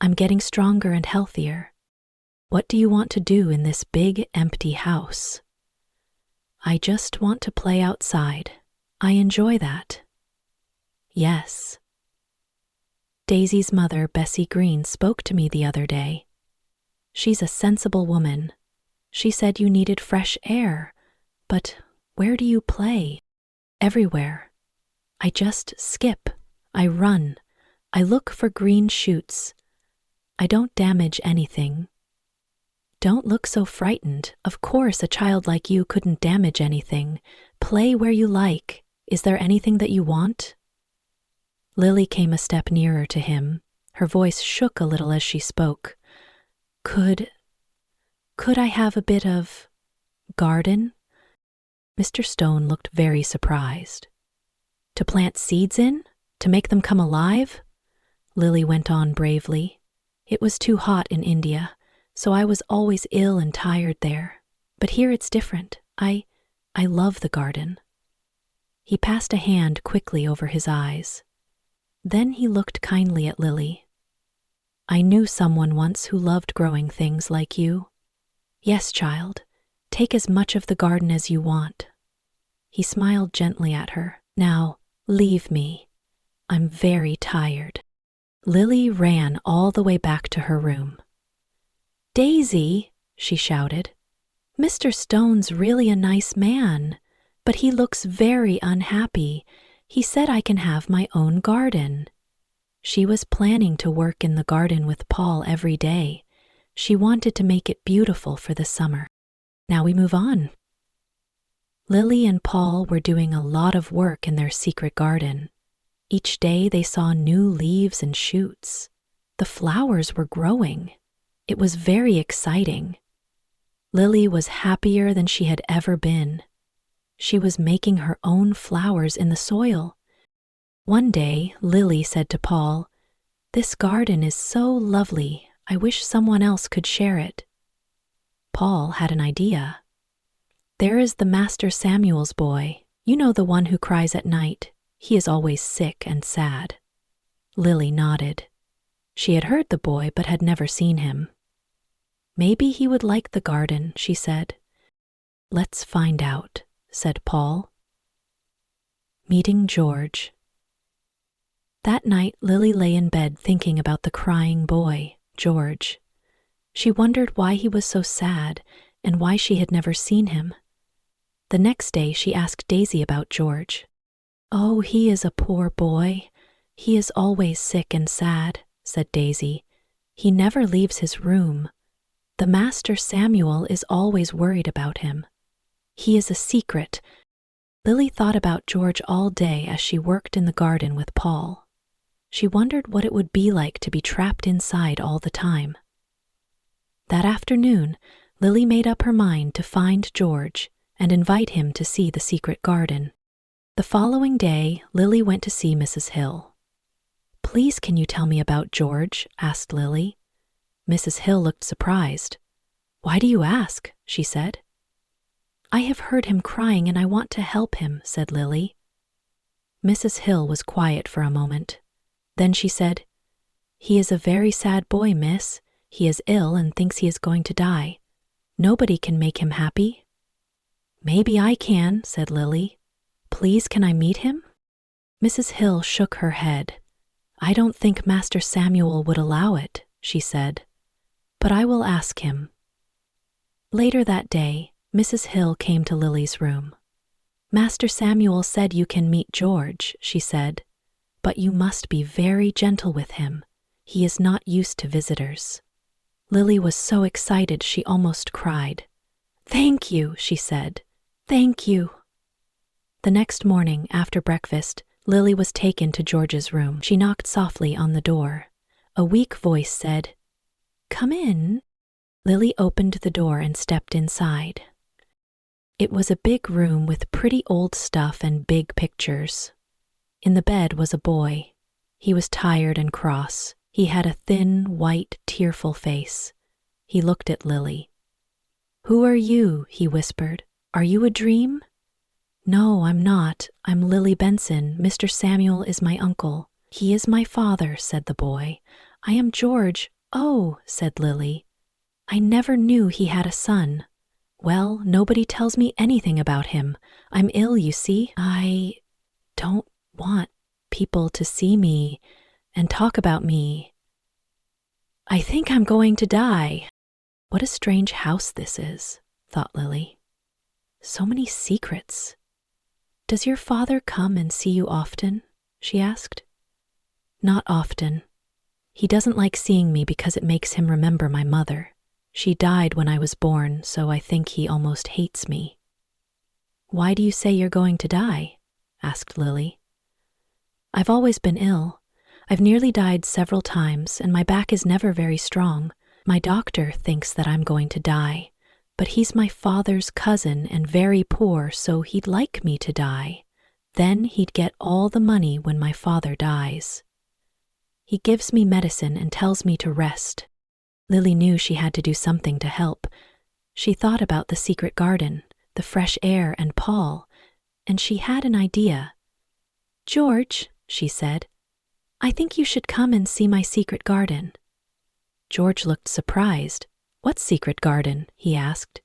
"I'm getting stronger and healthier. What do you want to do in this big, empty house?" "I just want to play outside. I enjoy that." "Yes." Daisy's mother, Bessie Green, spoke to me the other day. She's a sensible woman. She said you needed fresh air. But where do you play? "Everywhere. I just skip. I run. I look for green shoots. I don't damage anything." "Don't look so frightened. Of course, a child like you couldn't damage anything. Play where you like. Is there anything that you want?" Lily came a step nearer to him. Her voice shook a little as she spoke. Could I have a bit of garden?" Mr. Stone looked very surprised. "To plant seeds in? To make them come alive?" Lily went on bravely. "It was too hot in India, so I was always ill and tired there. But here it's different. I love the garden." He passed a hand quickly over his eyes. Then he looked kindly at Lily. "I knew someone once who loved growing things like you. Yes, child, take as much of the garden as you want." He smiled gently at her. "Now, leave me. I'm very tired." Lily ran all the way back to her room. "Daisy," she shouted, "Mr. Stone's really a nice man, but he looks very unhappy. He said I can have my own garden." She was planning to work in the garden with Paul every day. She wanted to make it beautiful for the summer. Now we move on. Lily and Paul were doing a lot of work in their secret garden. Each day they saw new leaves and shoots. The flowers were growing. It was very exciting. Lily was happier than she had ever been. She was making her own flowers in the soil. One day, Lily said to Paul, "This garden is so lovely. I wish someone else could share it." Paul had an idea. "There is the Master Samuel's boy. You know, the one who cries at night. He is always sick and sad." Lily nodded. She had heard the boy but had never seen him. Maybe he would like the garden, she said. Let's find out, said Paul. Meeting George. That night, Lily lay in bed thinking about the crying boy, George. She wondered why he was so sad and why she had never seen him. The next day she asked Daisy about George. Oh, he is a poor boy. He is always sick and sad, said Daisy. He never leaves his room. The Master Samuel is always worried about him. He is a secret. Lily thought about George all day as she worked in the garden with Paul. She wondered what it would be like to be trapped inside all the time. That afternoon, Lily made up her mind to find George and invite him to see the secret garden. The following day, Lily went to see Mrs. Hill. Please, can you tell me about George? Asked Lily. Mrs. Hill looked surprised. Why do you ask? She said. I have heard him crying and I want to help him, said Lily. Mrs. Hill was quiet for a moment. Then she said, He is a very sad boy, miss. He is ill and thinks he is going to die. Nobody can make him happy. Maybe I can, said Lily. Please, can I meet him? Mrs. Hill shook her head. I don't think Master Samuel would allow it, she said. But I will ask him. Later that day, Mrs. Hill came to Lily's room. Master Samuel said you can meet George, she said, but you must be very gentle with him. He is not used to visitors. Lily was so excited she almost cried. Thank you, she said. Thank you. The next morning, after breakfast, Lily was taken to George's room. She knocked softly on the door. A weak voice said, Come in. Lily opened the door and stepped inside. It was a big room with pretty old stuff and big pictures. In the bed was a boy. He was tired and cross. He had a thin, white, tearful face. He looked at Lily. Who are you? He whispered. Are you a dream? No, I'm not. I'm Lily Benson. Mr. Samuel is my uncle. He is my father, said the boy. I am George. Oh, said Lily. I never knew he had a son. Well, nobody tells me anything about him. I'm ill, you see. I don't want people to see me and talk about me. I think I'm going to die. What a strange house this is, thought Lily. So many secrets. Does your father come and see you often? She asked. Not often. He doesn't like seeing me because it makes him remember my mother. She died when I was born, so I think he almost hates me. Why do you say you're going to die? Asked Lily. I've always been ill. I've nearly died several times, and my back is never very strong. My doctor thinks that I'm going to die, but he's my father's cousin and very poor, so he'd like me to die. Then he'd get all the money when my father dies. He gives me medicine and tells me to rest. Lily knew she had to do something to help. She thought about the secret garden, the fresh air, and Paul, and she had an idea. George, she said, I think you should come and see my secret garden. George looked surprised. What secret garden? He asked.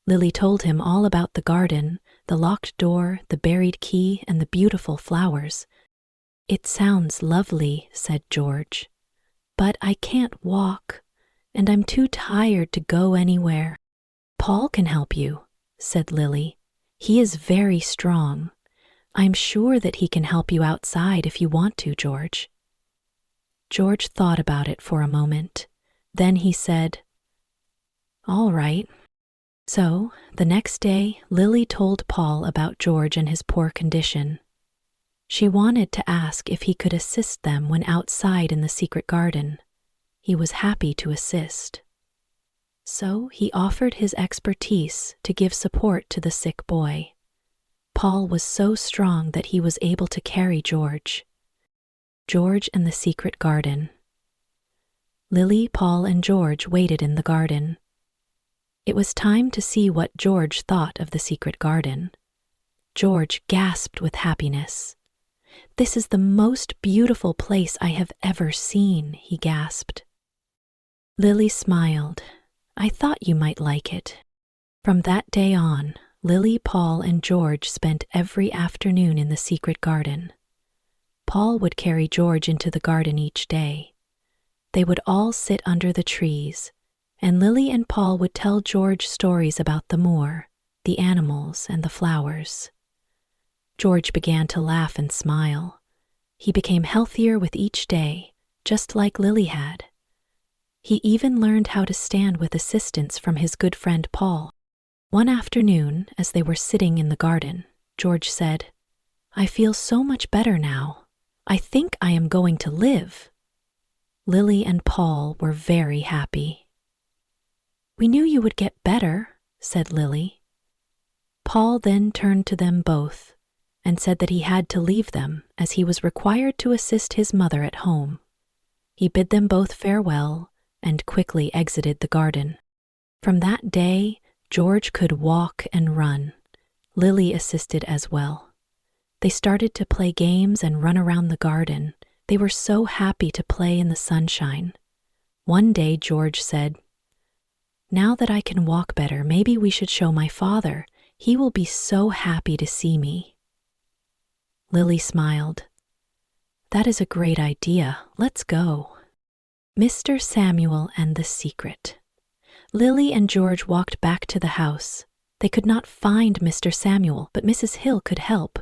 Lily told him all about the garden, the locked door, the buried key, and the beautiful flowers. It sounds lovely, said George, but I can't walk, and I'm too tired to go anywhere. Paul can help you, said Lily. He is very strong. I'm sure that he can help you outside if you want to, George. George thought about it for a moment. Then he said, All right. So, the next day, Lily told Paul about George and his poor condition. She wanted to ask if he could assist them when outside in the secret garden. He was happy to assist. So he offered his expertise to give support to the sick boy. Paul was so strong that he was able to carry George. George and the secret garden. Lily, Paul, and George waited in the garden. It was time to see what George thought of the secret garden. George gasped with happiness. This is the most beautiful place I have ever seen, he gasped. Lily smiled. I thought you might like it." From that day on, Lily, Paul, and George spent every afternoon in the secret garden. Paul would carry George into the garden each day. They would all sit under the trees, and Lily and Paul would tell George stories about the moor, the animals, and the flowers. George began to laugh and smile. He became healthier with each day, just like Lily had. He even learned how to stand with assistance from his good friend Paul. One afternoon, as they were sitting in the garden, George said, "I feel so much better now. I think I am going to live." Lily and Paul were very happy. "We knew you would get better," said Lily. Paul then turned to them both and said that he had to leave them as he was required to assist his mother at home. He bid them both farewell and quickly exited the garden. From that day, George could walk and run. Lily assisted as well. They started to play games and run around the garden. They were so happy to play in the sunshine. One day George said, "Now that I can walk better, maybe we should show my father. He will be so happy to see me." Lily smiled. "That is a great idea. Let's go." Mr. Samuel and the Secret. Lily and George walked back to the house. They could not find Mr. Samuel, but Mrs. Hill could help.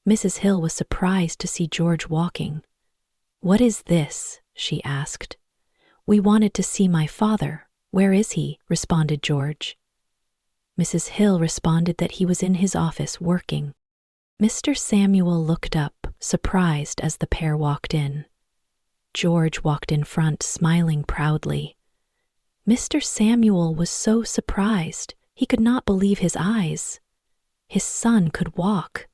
Mrs. Hill was surprised to see George walking. "What is this?" she asked. "We wanted to see my father. Where is he?" responded George. Mrs. Hill responded that he was in his office working. Mr. Samuel looked up, surprised as the pair walked in. George walked in front, smiling proudly. Mr. Samuel was so surprised, he could not believe his eyes. His son could walk.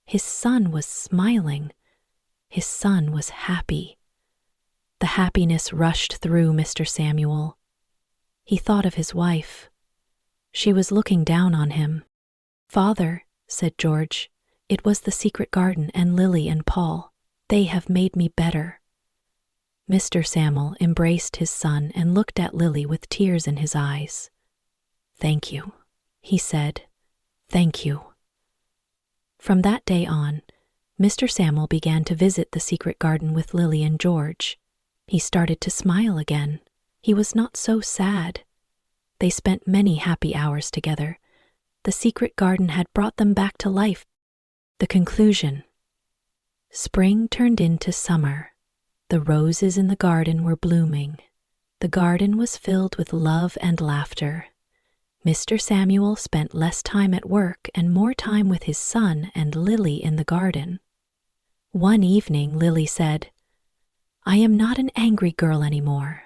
His son was smiling. His son was happy. The happiness rushed through Mr. Samuel. He thought of his wife. She was looking down on him. "Father," said George, "it was the secret garden and Lily and Paul. They have made me better." Mr. Samuel embraced his son and looked at Lily with tears in his eyes. "Thank you," he said. "Thank you." From that day on, Mr. Samuel began to visit the secret garden with Lily and George. He started to smile again. He was not so sad. They spent many happy hours together. The secret garden had brought them back to life. The conclusion. Spring turned into summer. The roses in the garden were blooming. The garden was filled with love and laughter. Mr. Samuel spent less time at work and more time with his son and Lily in the garden. One evening, Lily said, "I am not an angry girl anymore.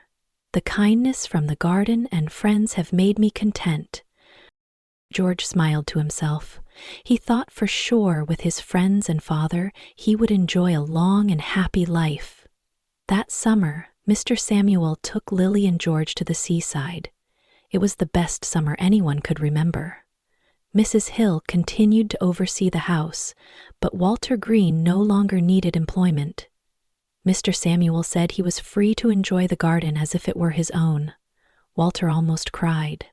The kindness from the garden and friends have made me content." George smiled to himself. He thought for sure with his friends and father he would enjoy a long and happy life. That summer, Mr. Samuel took Lily and George to the seaside. It was the best summer anyone could remember. Mrs. Hill continued to oversee the house, but Walter Green no longer needed employment. Mr. Samuel said he was free to enjoy the garden as if it were his own. Walter almost cried.